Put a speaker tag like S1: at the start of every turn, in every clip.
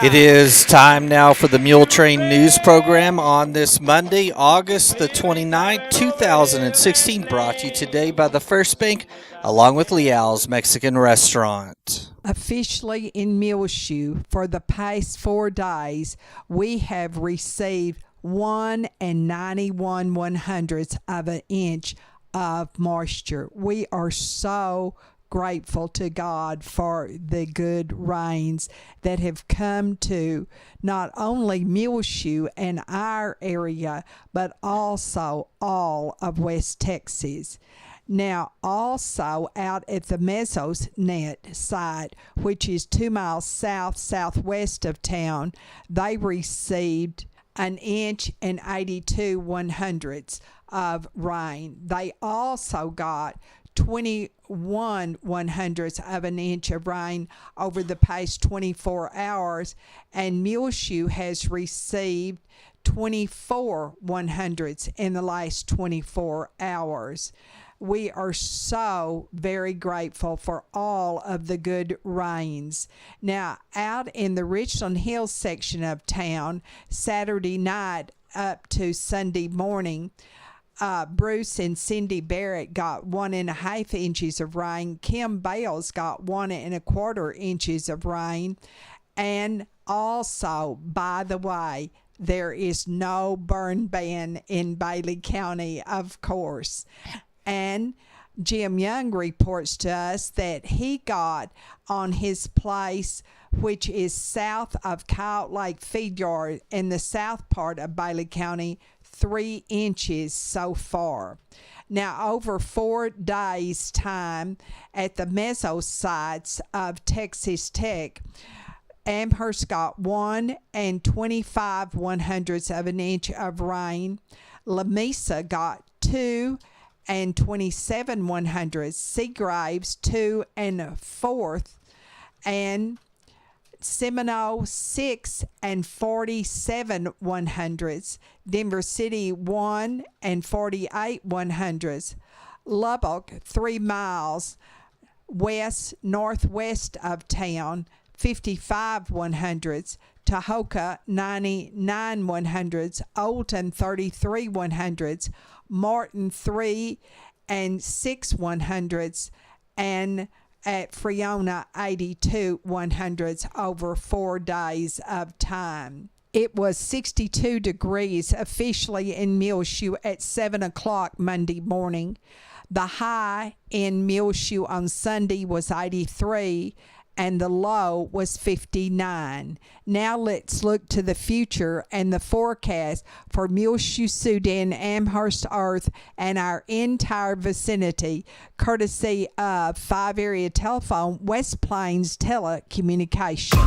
S1: It is time now for the Muletrain News Program on this Monday, August the 29th, 2016, brought to you today by the First Bank, along with Leal's Mexican Restaurant.
S2: Officially in Muleshoe, for the past 4 days, we have received 1 91/100ths of an inch of moisture. We are so grateful to God for the good rains that have come to not only Muleshoe and our area, but also all of West Texas. Now, also out at the Mesonet site, which is 2 miles southwest of town, they received 1 inch and 82/100ths of rain. They also got 21/100ths of an inch of rain over the past 24 hours, and Muleshoe has received 24/100ths in the last 24 hours. We are so very grateful for all of the good rains. Now, out in the Richland Hills section of town, Saturday night up to Sunday morning, Bruce and Cindy Barrett got 1.5 inches of rain. Kim Bales got 1.25 inches of rain. And also, by the way, there is no burn ban in Bailey County, of course. And Jim Young reports to us that he got on his place, which is south of Coyote Lake Feed Yard in the south part of Bailey County, 3 inches so far. Now, over 4 days' time at the meso sites of Texas Tech, Amherst got 1 25/100ths of an inch of rain. Lamesa got 2 27/100ths. Seagraves 2 1/4, and Seminole 6 47/100ths. Denver City 1 48/100ths. Lubbock 3 miles northwest of town, 55/100ths. Tahoka 99/100ths. Olton 33/100ths. Martin 3 6/100ths, and at Freona 82/100ths over 4 days of time. It was 62 degrees officially in Muleshoe at 7 o'clock Monday morning. The high in Muleshoe on Sunday was 83, and the low was 59. Now let's look to the future and the forecast for Muleshoe, Sudan, Amherst, Earth, and our entire vicinity, courtesy of 5 Area Telephone, West Plains Telecommunications.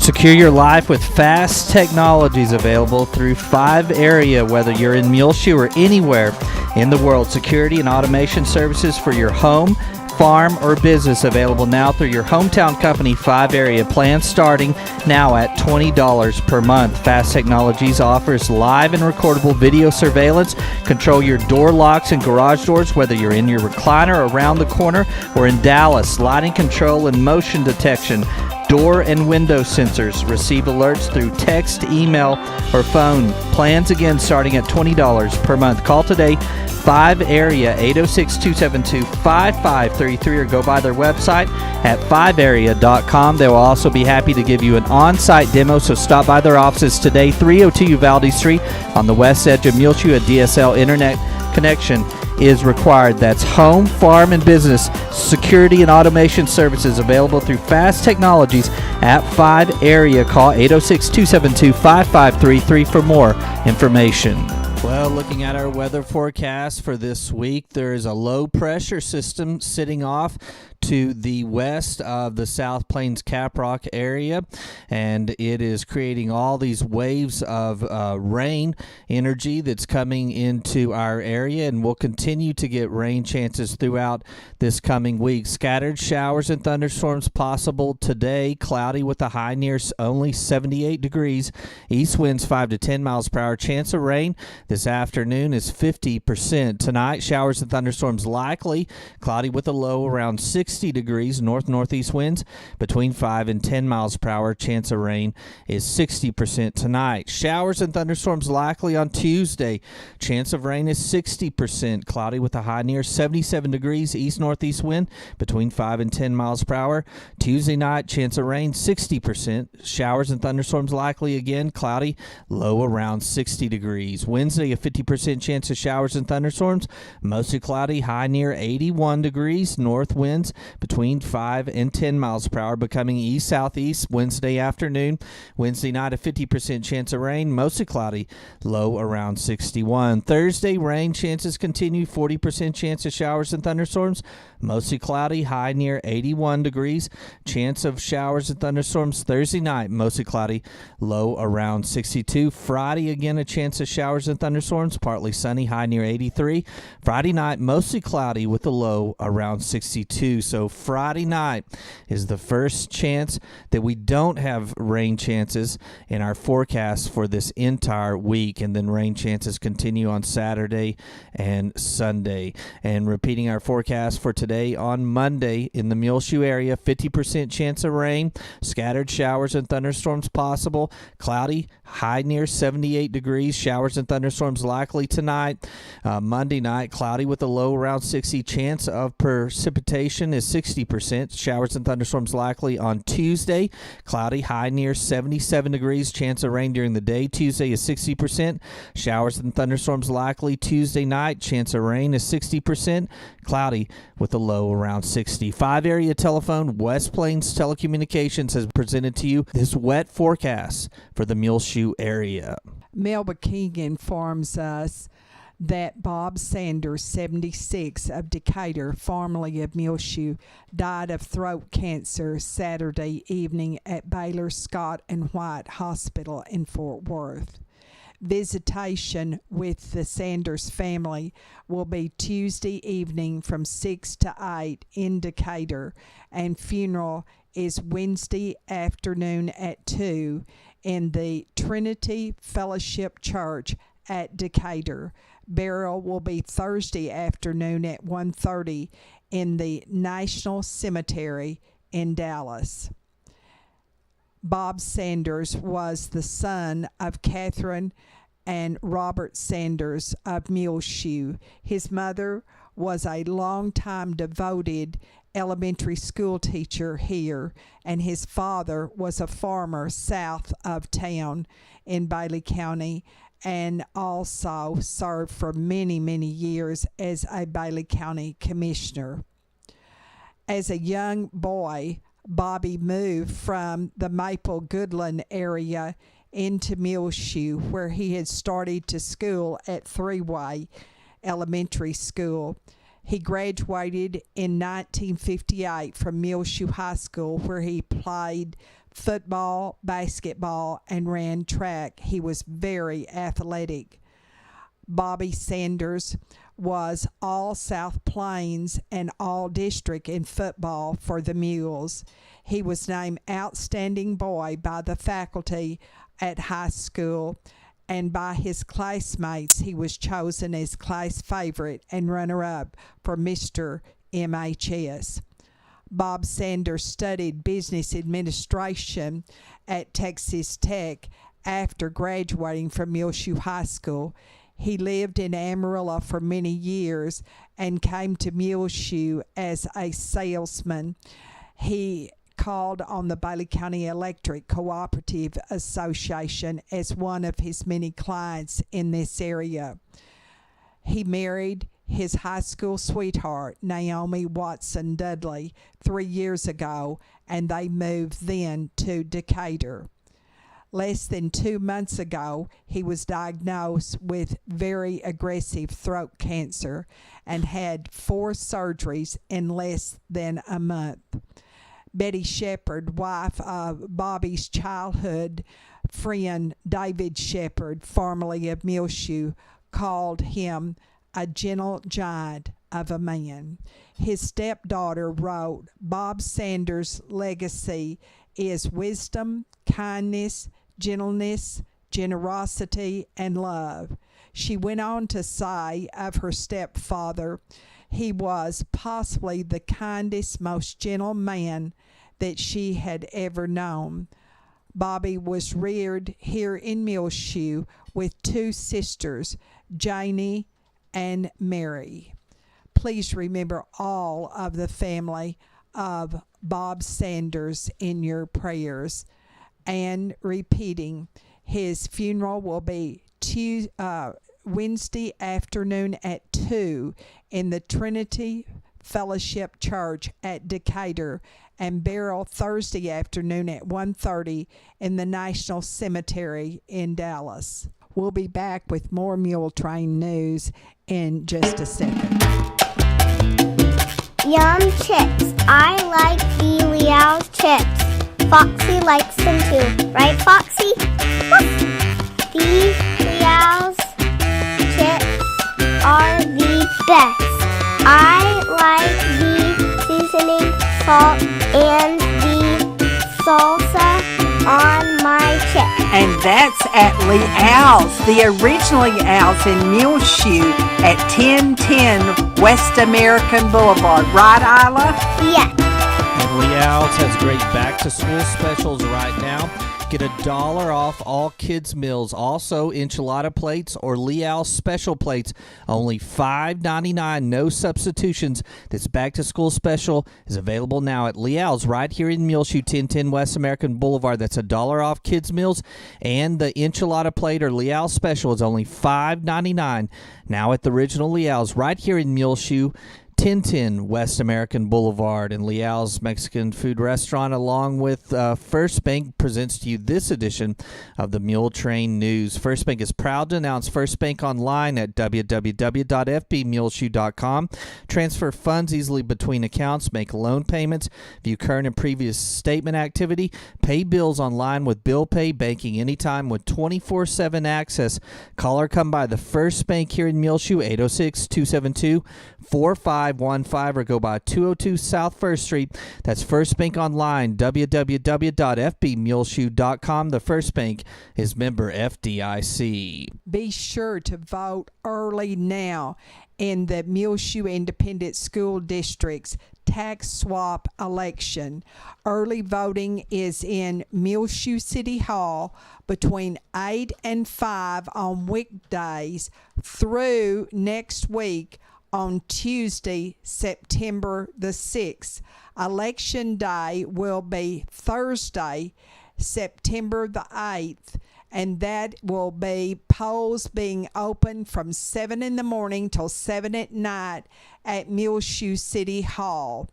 S1: Secure your life with fast technologies available through 5 Area, whether you're in Muleshoe or anywhere in the world. Security and automation services for your home, farm, or business available now through your hometown company. 5 Area. Plans starting now at $20 per month. Fast Technologies offers live and recordable video surveillance. Control your door locks and garage doors, whether you're in your recliner around the corner or in Dallas. Lighting control and motion detection. Door and window sensors. Receive alerts through text, email, or phone. Plans again starting at $20 per month. Call today, 5 Area, 806-272-5533, or go by their website at 5area.com. They will also be happy to give you an on-site demo, so stop by their offices today, 302 Uvalde Street on the west edge of Muleshoe. A DSL internet connection is required. That's home, farm, and business security and automation services available through Fast Technologies at 5 Area. Call 806-272-5533 for more information. Well, looking at our weather forecast for this week, there is a low pressure system sitting off to the west of the South Plains Caprock area, and it is creating all these waves of rain energy that's coming into our area, and we'll continue to get rain chances throughout this coming week. Scattered showers and thunderstorms possible today. Cloudy with a high near only 78 degrees. East winds 5 to 10 miles per hour. Chance of rain this afternoon is 50%. Tonight, showers and thunderstorms likely. Cloudy with a low around 60 degrees. North-northeast winds between 5 and 10 miles per hour. Chance of rain is 60% tonight. Showers and thunderstorms likely on Tuesday. Chance of rain is 60%. Cloudy with a high near 77 degrees. East-northeast wind between 5 and 10 miles per hour. Tuesday night, chance of rain 60%. Showers and thunderstorms likely again. Cloudy, low around 60 degrees. Wednesday, a 50% chance of showers and thunderstorms. Mostly cloudy, high near 81 degrees. North winds between 5 and 10 miles per hour, becoming east-southeast Wednesday afternoon. Wednesday night, a 50% chance of rain. Mostly cloudy, low around 61. Thursday, rain chances continue. 40% chance of showers and thunderstorms. Mostly cloudy, high near 81 degrees. Chance of showers and thunderstorms Thursday night, mostly cloudy, low around 62. Friday, again, a chance of showers and thunderstorms, partly sunny, high near 83. Friday night, mostly cloudy with a low around 62. So Friday night is the first chance that we don't have rain chances in our forecast for this entire week, and then rain chances continue on Saturday and Sunday. And repeating our forecast for today, on Monday in the Muleshoe area, 50% chance of rain, scattered showers and thunderstorms possible, cloudy, high near 78 degrees, showers and thunderstorms likely tonight. Monday night, cloudy with a low around 60, chance of precipitation is 60%, showers and thunderstorms likely on Tuesday, cloudy, high near 77 degrees, chance of rain during the day. Tuesday is 60%, showers and thunderstorms likely Tuesday night, chance of rain is 60%, cloudy with a low around 60. 5 area telephone, West Plains Telecommunications has presented to you this wet forecast for the Muleshoe area.
S2: Melba King informs us that Bob Sanders, 76, of Decatur, formerly of Muleshoe, died of throat cancer Saturday evening at Baylor Scott and White Hospital in Fort Worth. Visitation with the Sanders family will be Tuesday evening from 6 to 8 in Decatur, and funeral is Wednesday afternoon at 2 in the Trinity Fellowship Church at Decatur. Burial will be Thursday afternoon at 1:30 in the National Cemetery in Dallas. Bob Sanders was the son of Catherine and Robert Sanders of Muleshoe. His mother was a longtime devoted elementary school teacher here, and his father was a farmer south of town in Bailey County, and also served for many, many years as a Bailey County commissioner. As a young boy, Bobby moved from the Maple Goodland area into Muleshoe, where he had started to school at Three-Way Elementary School. He graduated in 1958 from Muleshoe High School, where he played football, basketball, and ran track. He was very athletic. Bobby Sanders was all South Plains and all district in football for the Mules. He was named Outstanding Boy by the faculty at high school, and by his classmates he was chosen as class favorite and runner-up for Mr. MHS. Bob Sanders studied business administration at Texas Tech after graduating from Muleshoe High School. He lived in Amarillo for many years and came to Muleshoe as a salesman. He called on the Bailey County Electric Cooperative Association as one of his many clients in this area. He married his high school sweetheart, Naomi Watson Dudley, 3 years ago, and they moved then to Decatur. Less than 2 months ago, he was diagnosed with very aggressive throat cancer and had 4 surgeries in less than a month. Betty Shepard, wife of Bobby's childhood friend David Shepard, formerly of Muleshoe, called him a gentle giant of a man. His stepdaughter wrote, Bob Sanders' legacy is wisdom, kindness, gentleness, generosity, and love. She went on to say of her stepfather, he was possibly the kindest, most gentle man that she had ever known. Bobby was reared here in Muleshoe with 2 sisters, Janie and Mary. Please remember all of the family of Bob Sanders in your prayers. And repeating, his funeral will be Wednesday afternoon at 2 in the Trinity Fellowship Church at Decatur, and burial Thursday afternoon at 1:30 in the National Cemetery in Dallas. We'll be back with more Muletrain news in just a second.
S3: Yum chips. I like the Leal chips. Foxy likes them too. Right, Foxy? These Leal's chips are the best. I like the seasoning, salt, and the salsa on my chips.
S4: And that's at Leal's, the original Leal's in Muleshoe at 1010 West American Boulevard. Right, Isla?
S3: Yes.
S1: And Leal's has great back-to-school specials right now. Get $1 off all kids' meals. Also, enchilada plates or Leal's special plates, only $5.99, no substitutions. This back-to-school special is available now at Leal's right here in Muleshoe, 1010 West American Boulevard. That's $1 off kids' meals, and the enchilada plate or Leal's special is only $5.99. Now at the original Leal's right here in Muleshoe, 1010 West American Boulevard. And Leal's Mexican food restaurant, along with First Bank, presents to you this edition of the Muletrain News. First Bank is proud to announce First Bank Online at www.fbmuleshoe.com. Transfer funds easily between accounts, make loan payments, view current and previous statement activity, pay bills online with Bill Pay, banking anytime with 24/7 access. Call or come by the First Bank here in Muleshoe, 806-272-4515, or go by 202 South First Street. That's First Bank Online, www.fbmuleshoe.com. The First Bank is member FDIC.
S2: Be sure to vote early now in the Muleshoe Independent School District's tax swap election. Early voting is in Muleshoe City Hall between 8 and 5 on weekdays through next week on Tuesday, September the 6th. Election day will be Thursday, September the 8th, and that will be polls being open from 7 in the morning till 7 at night at Muleshoe City Hall.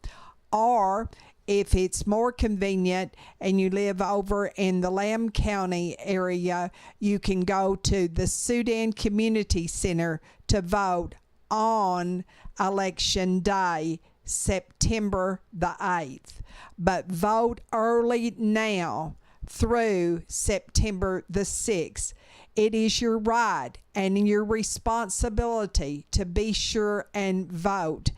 S2: Or if it's more convenient and you live over in the Lamb County area, you can go to the Sudan Community Center to vote on Election Day, September the 8th. But vote early now through September the 6th. It is your right and your responsibility to be sure and vote.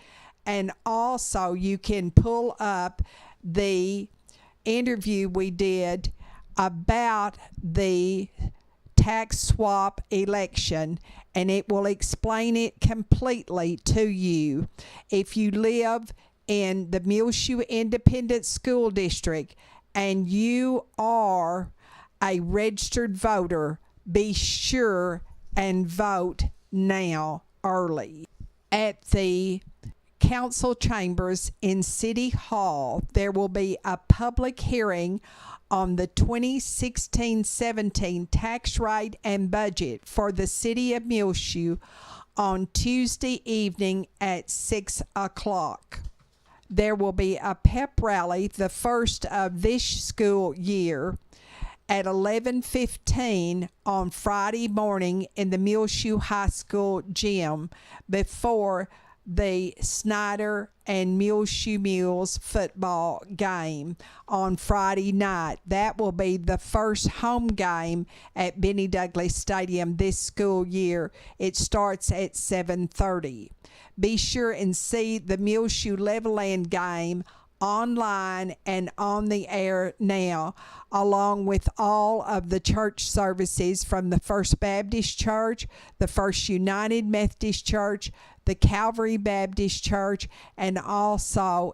S2: And also, you can pull up the interview we did about the tax swap election, and it will explain it completely to you. If you live in the Muleshoe Independent School District and you are a registered voter, be sure and vote now early. At the council chambers in City Hall, there will be a public hearing on the 2016-17 tax rate and budget for the city of Muleshoe on Tuesday evening at 6 o'clock. There will be a pep rally, the first of this school year, at 11:15 on Friday morning in the Muleshoe High School gym before the Snyder and Muleshoe Mules football game on Friday night. That will be the first home game at Benny Douglas Stadium this school year. It starts at 7:30. Be sure and see the Muleshoe Levelland game online and on the air now, along with all of the church services from the First Baptist Church, the First United Methodist Church, the Calvary Baptist Church, and also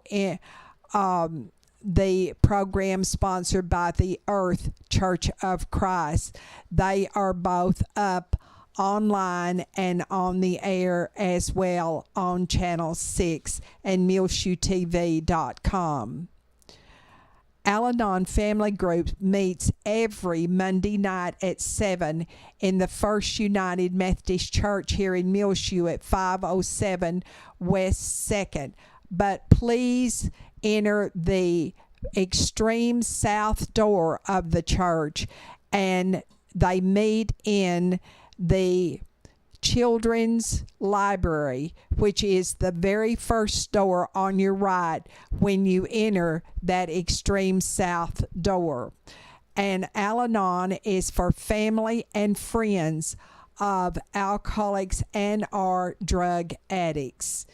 S2: the program sponsored by the Earth Church of Christ. They are both up online and on the air as well on Channel 6 and MuleshoeTV.com. Al-Anon Family Group meets every Monday night at 7 in the First United Methodist Church here in Muleshoe at 507 West 2nd. But please enter the extreme south door of the church, and they meet in the Children's Library, which is the very first door on your right when you enter that extreme south door. And Al-Anon is for family and friends of alcoholics and or drug addicts.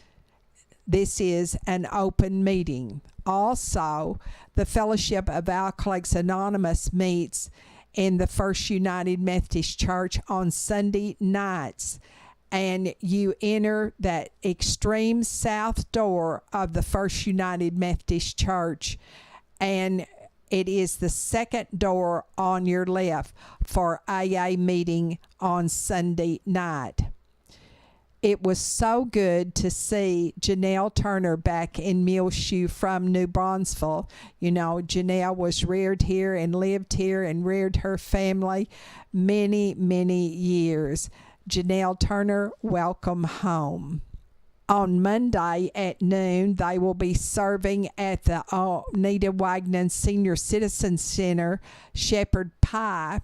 S2: This is an open meeting. Also, the Fellowship of Alcoholics Anonymous meets in the First United Methodist Church on Sunday nights, and you enter that extreme south door of the First United Methodist Church, and it is the second door on your left for AA meeting on Sunday night. It was so good to see Janelle Turner back in Muleshoe from New Braunfels. You know, Janelle was reared here and lived here and reared her family many, many years. Janelle Turner, welcome home. On Monday at noon, they will be serving at the Oneida Wagnon Senior Citizen Center Shepherd Pie.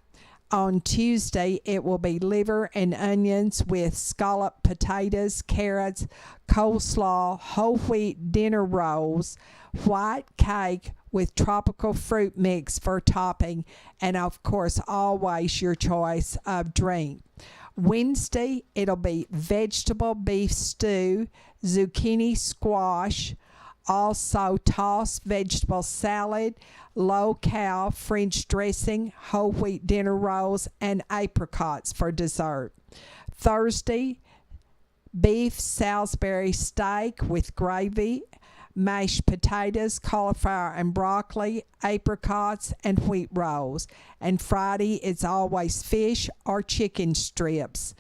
S2: On Tuesday, it will be liver and onions with scalloped potatoes, carrots, coleslaw, whole wheat dinner rolls, white cake with tropical fruit mix for topping, and of course, always your choice of drink. Wednesday, it'll be vegetable beef stew, zucchini squash, also tossed vegetable salad, low-cal French dressing, whole wheat dinner rolls, and apricots for dessert. Thursday, beef Salisbury steak with gravy, mashed potatoes, cauliflower and broccoli, apricots, and wheat rolls. And Friday, it's always fish or chicken strips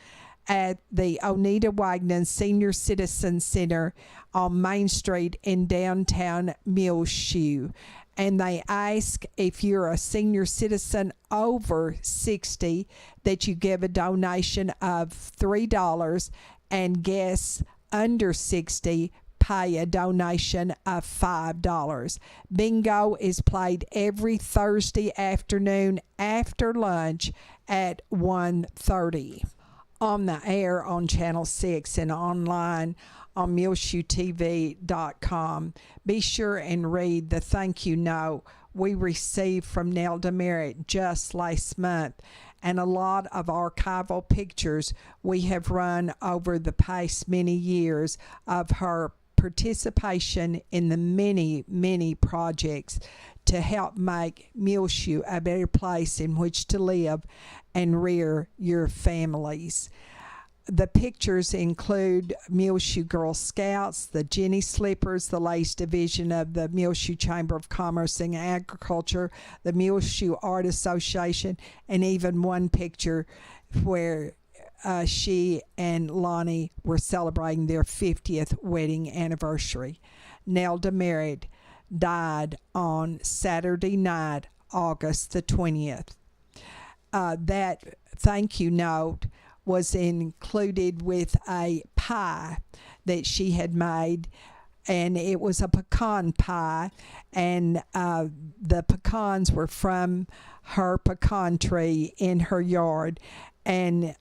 S2: at the Oneida Wagnon Senior Citizen Center on Main Street in downtown Muleshoe. And they ask if you're a senior citizen over 60 that you give a donation of $3, and guests under 60 pay a donation of $5. Bingo is played every Thursday afternoon after lunch at 1:30. On the air on Channel 6 and online on MuleshoeTV.com. Be sure and read the thank you note we received from Nelda Merritt just last month, and a lot of archival pictures we have run over the past many years of her participation in the many, many projects to help make Muleshoe a better place in which to live and rear your families. The pictures include Muleshoe Girl Scouts, the Jenny Slippers, the Lace Division of the Muleshoe Chamber of Commerce and Agriculture, the Muleshoe Art Association, and even one picture where she and Lonnie were celebrating their 50th wedding anniversary. Nelda Merritt died on Saturday night, August the 20th. That thank you note was included with a pie that she had made and it was a pecan pie, and the pecans were from her pecan tree in her yard, and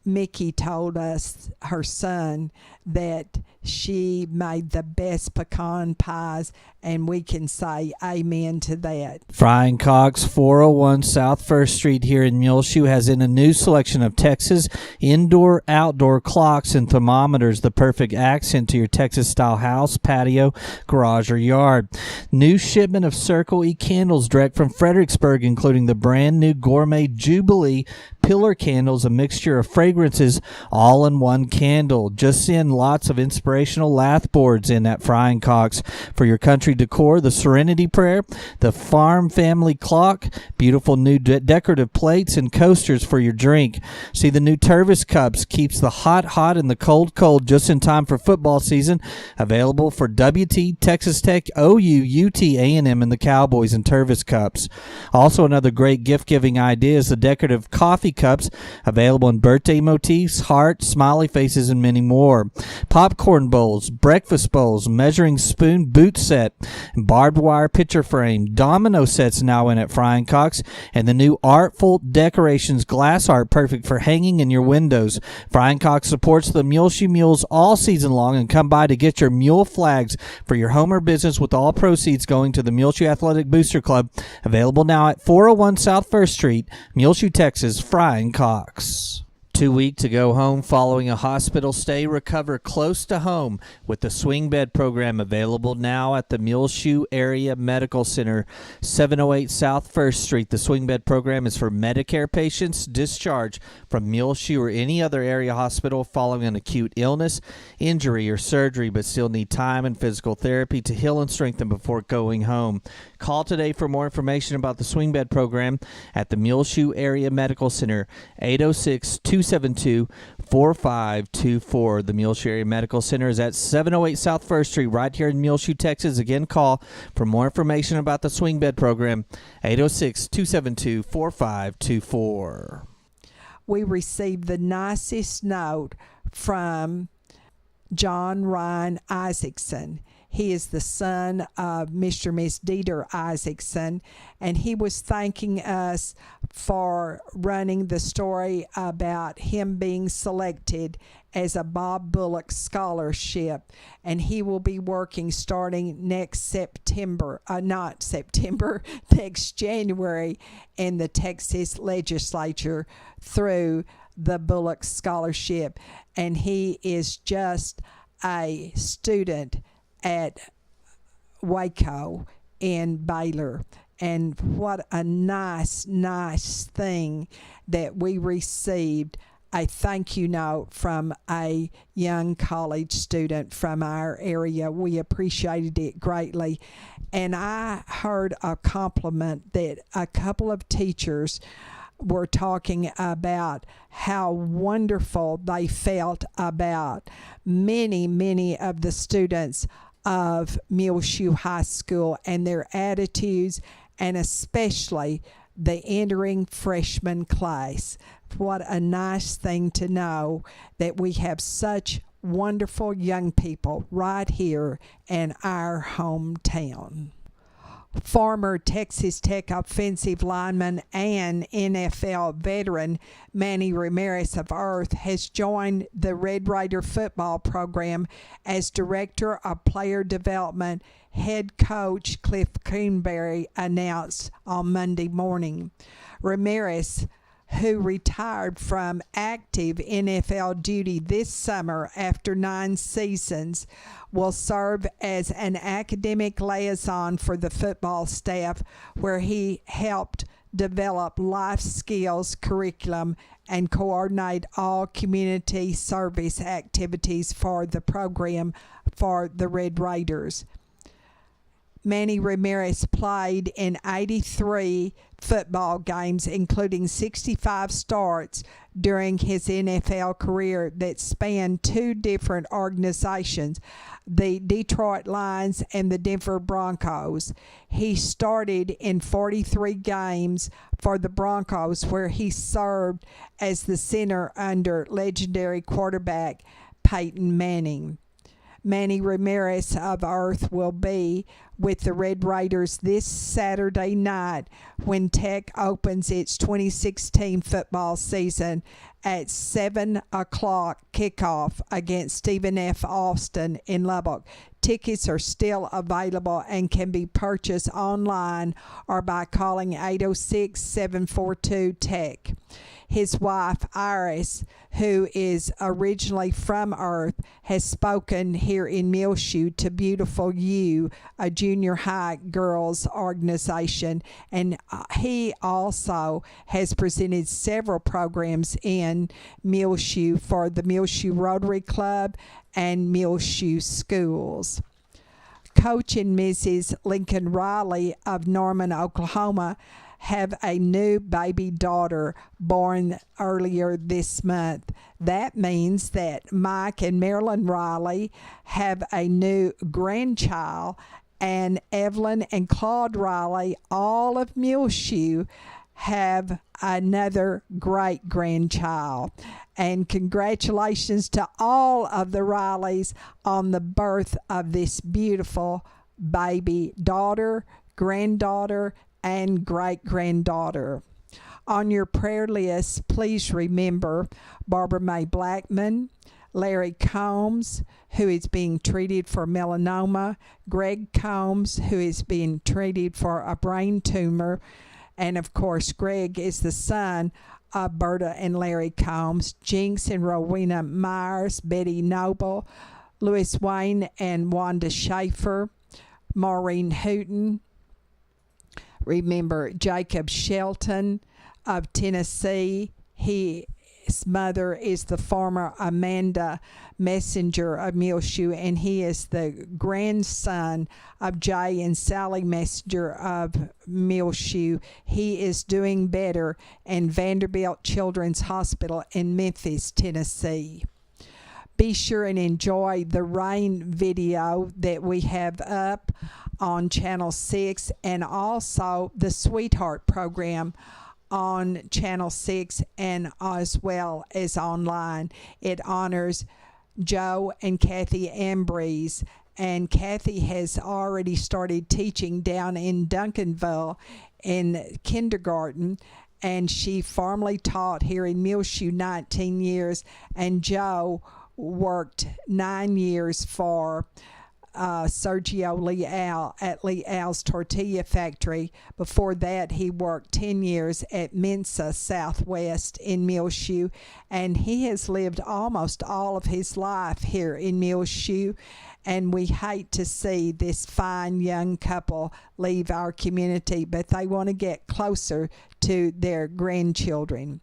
S2: Mickey told us, her son, that she made the best pecan pies, and we can say amen to that.
S1: Frying Cox, 401 South First Street here in Muleshoe, has in a new selection of Texas indoor-outdoor clocks and thermometers, the perfect accent to your Texas-style house, patio, garage, or yard. New shipment of Circle E candles direct from Fredericksburg, including the brand-new Gourmet Jubilee pillar candles, a mixture of fragrances, all in one candle. Just send lots of inspirational lath boards in at Frying Cox for your country decor, the Serenity Prayer, the Farm Family Clock, beautiful new decorative plates and coasters for your drink. See the new Tervis cups, keeps the hot and the cold just in time for football season. Available for WT, Texas Tech, OU, UT, A&M, and the Cowboys and Tervis cups. Also another great gift-giving idea is the decorative coffee cups, available in birthday motifs, hearts, smiley faces, and many more. Popcorn bowls, breakfast bowls, measuring spoon boot set, barbed wire picture frame, domino sets now in at Frying Cox, and the new Artful Decorations glass art, perfect for hanging in your windows. Frying Cox supports the Muleshoe Mules all season long, and come by to get your mule flags for your home or business, with all proceeds going to the Muleshoe Athletic Booster Club. Available now at 401 South First Street, Muleshoe, Texas. Frying Cox. 2 weeks to go home following a hospital stay. Recover close to home with the Swing Bed program, available now at the Muleshoe Area Medical Center, 708 South First Street. The Swing Bed program is for Medicare patients discharged from Muleshoe or any other area hospital following an acute illness, injury, or surgery, but still need time and physical therapy to heal and strengthen before going home. Call today for more information about the Swing Bed program at the Muleshoe Area Medical Center, 806-272-4524. The Muleshoe Area Medical Center is at 708 South First Street, right here in Muleshoe, Texas. Again, call for more information about the Swing Bed program, 806-272-4524.
S2: We received the nicest note from John Ryan Isaacson. He is the son of Mr. and Miss Dieter Isaacson, and he was thanking us for running the story about him being selected as a Bob Bullock scholarship, and he will be working starting next January in the Texas legislature through the Bullock scholarship, and he is just a student at Waco in Baylor. And what a nice thing that we received a thank you note from a young college student from our area. We appreciated it greatly. And I heard a compliment that a couple of teachers were talking about how wonderful they felt about many of the students of Muleshoe High School and their attitudes, and especially the entering freshman class. What a nice thing to know that we have such wonderful young people right here in our hometown. Former Texas Tech offensive lineman and NFL veteran Manny Ramirez of Earth has joined the Red Raider football program as Director of Player Development. Head coach Cliff Coonberry announced on Monday morning. Ramirez, who retired from active NFL duty this summer after 9 seasons, will serve as an academic liaison for the football staff, where he helped develop life skills curriculum and coordinate all community service activities for the program for the Red Raiders. Manny Ramirez played in 83 football games, including 65 starts during his NFL career that spanned 2 different organizations, the Detroit Lions and the Denver Broncos. He started in 43 games for the Broncos, where he served as the center under legendary quarterback Peyton Manning. Manny Ramirez of Earth will be with the Red Raiders this Saturday night when Tech opens its 2016 football season at 7 o'clock kickoff against Stephen F. Austin in Lubbock. Tickets are still available and can be purchased online or by calling 806-742-TECH. His wife, Iris, who is originally from Earth, has spoken here in Muleshoe to Beautiful You, a junior high girls organization, and he also has presented several programs in Muleshoe for the Muleshoe Rotary Club and Muleshoe Schools. Coach and Mrs. Lincoln Riley of Norman, Oklahoma, have a new baby daughter born earlier this month. That means that Mike and Marilyn Riley have a new grandchild, and Evelyn and Claude Riley, all of Muleshoe, have another great grandchild. And congratulations to all of the Rileys on the birth of this beautiful baby daughter, granddaughter, and great-granddaughter. On your prayer list, please remember Barbara Mae Blackman, Larry Combs, who is being treated for melanoma, Greg Combs, who is being treated for a brain tumor, and of course Greg is the son of Berta and Larry Combs, Jinx and Rowena Myers, Betty Noble, Louis Wayne and Wanda Schaefer, Maureen Hooten. Remember Jacob Shelton of Tennessee. His mother is the former Amanda Messenger of Muleshoe, and he is the grandson of Jay and Sally Messenger of Muleshoe. He is doing better in Vanderbilt Children's Hospital in Memphis, Tennessee. Be sure and enjoy the rain video that we have up on Channel 6, and also the Sweetheart program on Channel 6 and as well as online. It honors Joe and Kathy Ambrose, and Kathy has already started teaching down in Duncanville in kindergarten, and she formerly taught here in Muleshoe 19 years, and Joe worked 9 years for Sergio Leal at Leal's Tortilla Factory. Before that, he worked 10 years at Mensa Southwest in Muleshoe, and he has lived almost all of his life here in Muleshoe, and we hate to see this fine young couple leave our community, but they want to get closer to their grandchildren.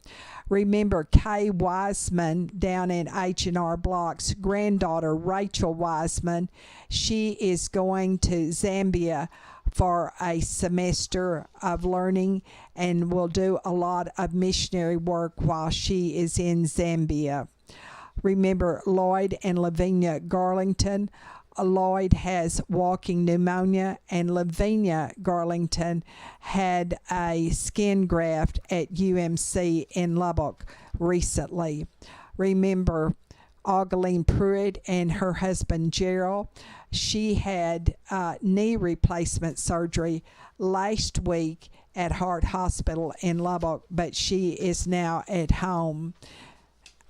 S2: Remember Kay Wiseman down in H&R Block's granddaughter, Rachel Wiseman. She is going to Zambia for a semester of learning and will do a lot of missionary work while she is in Zambia. Remember Lloyd and Lavinia Garlington. Lloyd has walking pneumonia, and Lavinia Garlington had a skin graft at UMC in Lubbock recently. Remember Augeline Pruitt and her husband Gerald. She had knee replacement surgery last week at Hart Hospital in Lubbock, but she is now at home.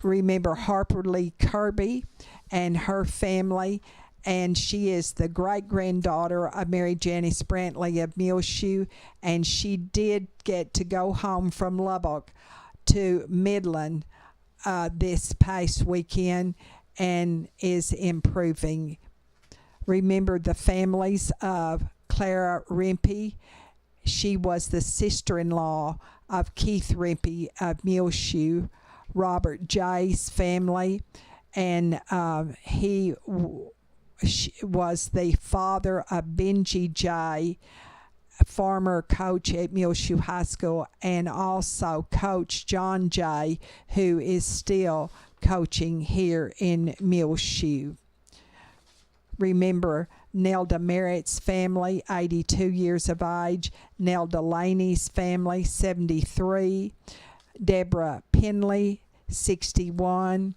S2: Remember Harper Lee Kirby and her family, and she is the great-granddaughter of Mary Janice Brantley of Muleshoe, and she did get to go home from Lubbock to Midland this past weekend and is improving. Remember the families of Clara Rimpey. She was the sister-in-law of Keith Rimpey of Muleshoe. Robert Jay's family, and he was the father of Benji Jay, former coach at Muleshoe High School, and also Coach John Jay, who is still coaching here in Muleshoe. Remember Nelda Merritt's family, 82 years of age, Nelda Laney's family, 73, Deborah Penley, 61,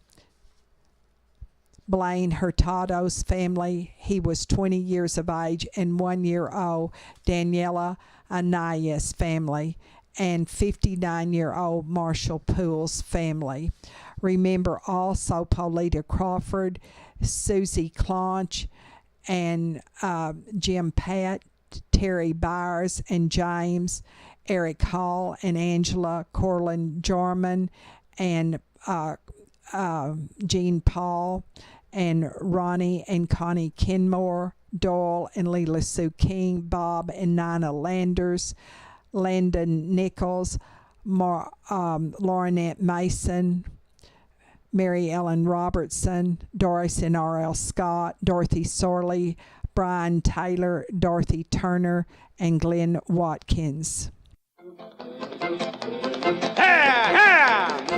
S2: Blaine Hurtado's family, he was 20 years of age and 1 year old. Daniela Anaya's family, and 59-year-old Marshall Poole's family. Remember also Paulita Crawford, Susie Clonch, and Jim Pat, Terry Byers and James, Eric Hall and Angela Corlin Jarman, and Jean Paul, and Ronnie and Connie Kenmore, Doyle and Leela Sue King, Bob and Nina Landers, Landon Nichols, Laurinette Mason, Mary Ellen Robertson, Doris and R.L. Scott, Dorothy Sorley, Brian Taylor, Dorothy Turner, and Glenn Watkins.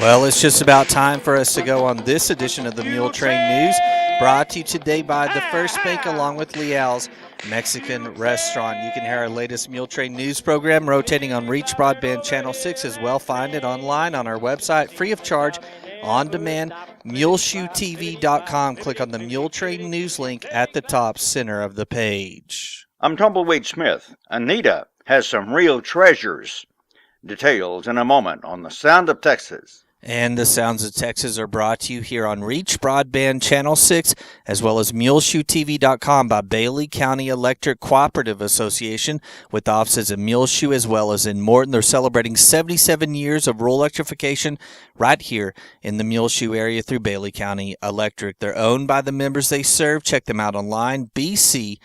S1: Well, it's just about time for us to go on this edition of the Muletrain News, brought to you today by the First Bank along with Leal's Mexican Restaurant. You can hear our latest Muletrain News program rotating on Reach Broadband Channel 6 as well. Find it online on our website, free of charge, on demand, muleshoetv.com. Click on the Muletrain News link at the top center of the page.
S5: I'm Tumbleweed Smith. Anita has some real treasures. Details in a moment on The Sound of Texas.
S1: And the Sounds of Texas are brought to you here on Reach Broadband Channel 6, as well as muleshoetv.com by Bailey County Electric Cooperative Association, with offices in Muleshoe as well as in Morton. They're celebrating 77 years of rural electrification right here in the Muleshoe area through Bailey County Electric. They're owned by the members they serve. Check them out online, bcecoop.com,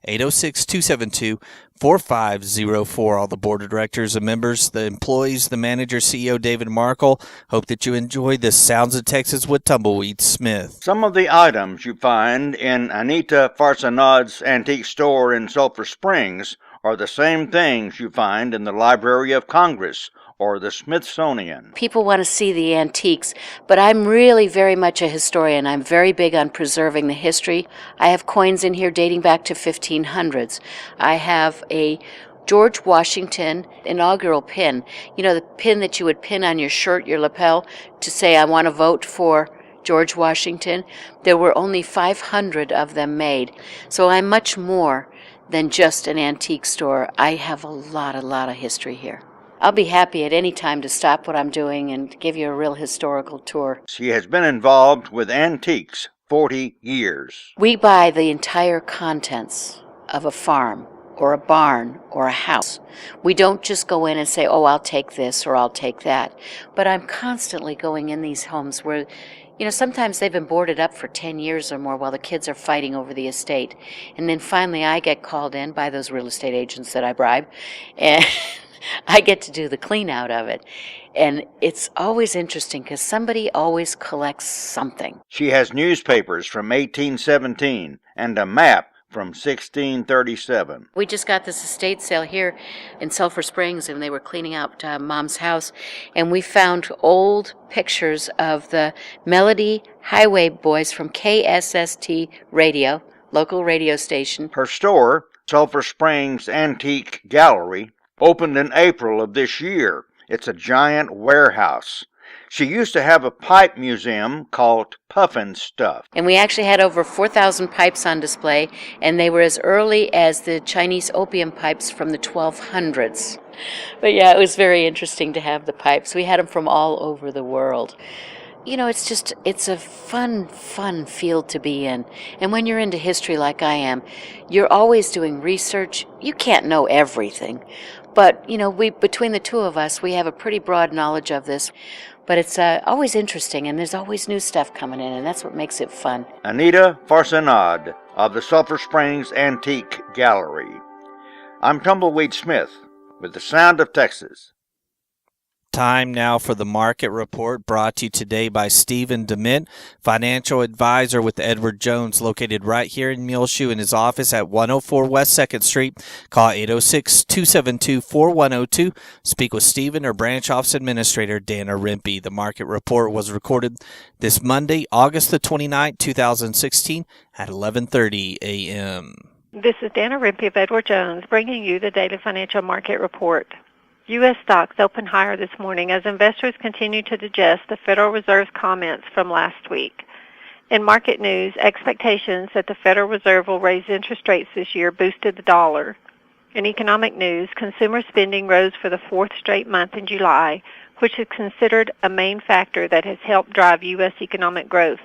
S1: 806-272-4504. All the board of directors and members, the employees, the manager, CEO David Markle, hope that you enjoy the Sounds of Texas with Tumbleweed Smith.
S5: Some of the items you find in Anita Farsanad's antique store in Sulphur Springs are the same things you find in the Library of Congress or the Smithsonian.
S6: People want to see the antiques, but I'm really very much a historian. I'm very big on preserving the history. I have coins in here dating back to 1500s. I have a George Washington inaugural pin. You know, the pin that you would pin on your shirt, your lapel, to say, I want to vote for George Washington. There were only 500 of them made. So I'm much more than just an antique store. I have a lot of history here. I'll be happy at any time to stop what I'm doing and give you a real historical tour.
S5: She has been involved with antiques 40 years.
S6: We buy the entire contents of a farm or a barn or a house. We don't just go in and say, oh, I'll take this or I'll take that. But I'm constantly going in these homes where, you know, sometimes they've been boarded up for 10 years or more while the kids are fighting over the estate. And then finally I get called in by those real estate agents that I bribe, and I get to do the clean out of it. And it's always interesting because somebody always collects something.
S5: She has newspapers from 1817 and a map from 1637.
S6: We just got this estate sale here in Sulphur Springs, and they were cleaning out Mom's house, and we found old pictures of the Melody Highway Boys from KSST Radio, local radio station.
S5: Her store, Sulphur Springs Antique Gallery, opened in April of this year. It's a giant warehouse. She used to have a pipe museum called Puffin Stuff.
S6: And we actually had over 4,000 pipes on display, and they were as early as the Chinese opium pipes from the 1200s. But yeah, it was very interesting to have the pipes. We had them from all over the world. You know, it's a fun field to be in. And when you're into history like I am, you're always doing research. You can't know everything. But, you know, between the two of us, we have a pretty broad knowledge of this. But it's always interesting, and there's always new stuff coming in, and that's what makes it fun.
S5: Anita Farsanad of the Sulphur Springs Antique Gallery. I'm Tumbleweed Smith with the Sound of Texas.
S1: Time now for the market report, brought to you today by Stephen DeMint, financial advisor with Edward Jones, located right here in Muleshoe in his office at 104 West 2nd Street. Call 806-272-4102. Speak with Stephen or branch office administrator Dana Rimpey. The market report was recorded this Monday, August the 29th, 2016 at 11:30 a.m.
S7: This is Dana Rimpey of Edward Jones bringing you the daily financial market report. U.S. stocks opened higher this morning as investors continue to digest the Federal Reserve's comments from last week. In market news, expectations that the Federal Reserve will raise interest rates this year boosted the dollar. In economic news, consumer spending rose for the fourth straight month in July, which is considered a main factor that has helped drive U.S. economic growth.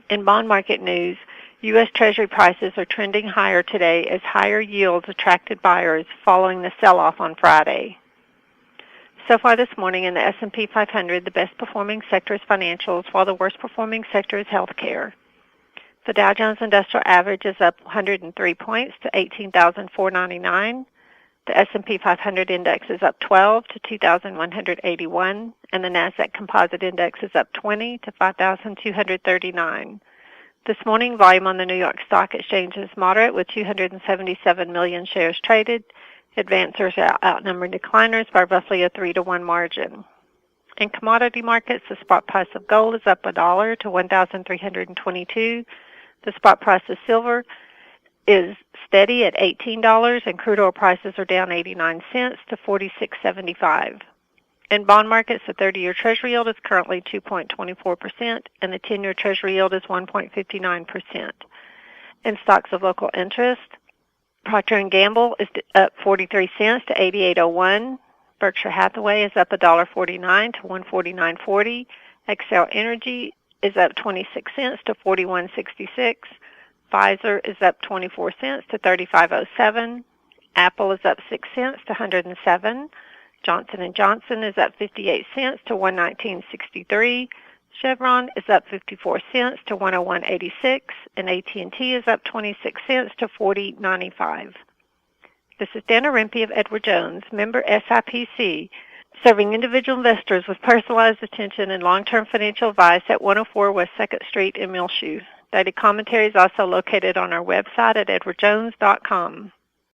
S7: In bond market news, U.S. Treasury prices are trending higher today as higher yields attracted buyers following the sell-off on Friday. So far this morning in the S&P 500, the best performing sector is financials, while the worst performing sector is healthcare. The Dow Jones Industrial Average is up 103 points to 18,499. The S&P 500 index is up 12 to 2,181, and the Nasdaq Composite Index is up 20 to 5,239. This morning, volume on the New York Stock Exchange is moderate with 277 million shares traded. Advancers are outnumbering decliners by roughly a 3-to-1 margin. In commodity markets, the spot price of gold is up $1 to $1,322. The spot price of silver is steady at $18, and crude oil prices are down 89 cents to $46.75. In bond markets, the 30-year Treasury yield is currently 2.24%, and the 10-year Treasury yield is 1.59%. In stocks of local interest, Procter & Gamble is up 43 cents to 88.01. Berkshire Hathaway is up $1.49 to 149.40. Xcel Energy is up 26 cents to 41.66. Pfizer is up 24 cents to 35.07. Apple is up 6 cents to 107. Johnson & Johnson is up 58 cents to 119.63. Chevron is up 54 cents to 101.86, and AT&T is up 26 cents to 40.95. This is Dana Rempe of Edward Jones, member SIPC, serving individual investors with personalized attention and long-term financial advice at 104 West 2nd Street in Muleshoe. Daily commentary is also located on our website at edwardjones.com.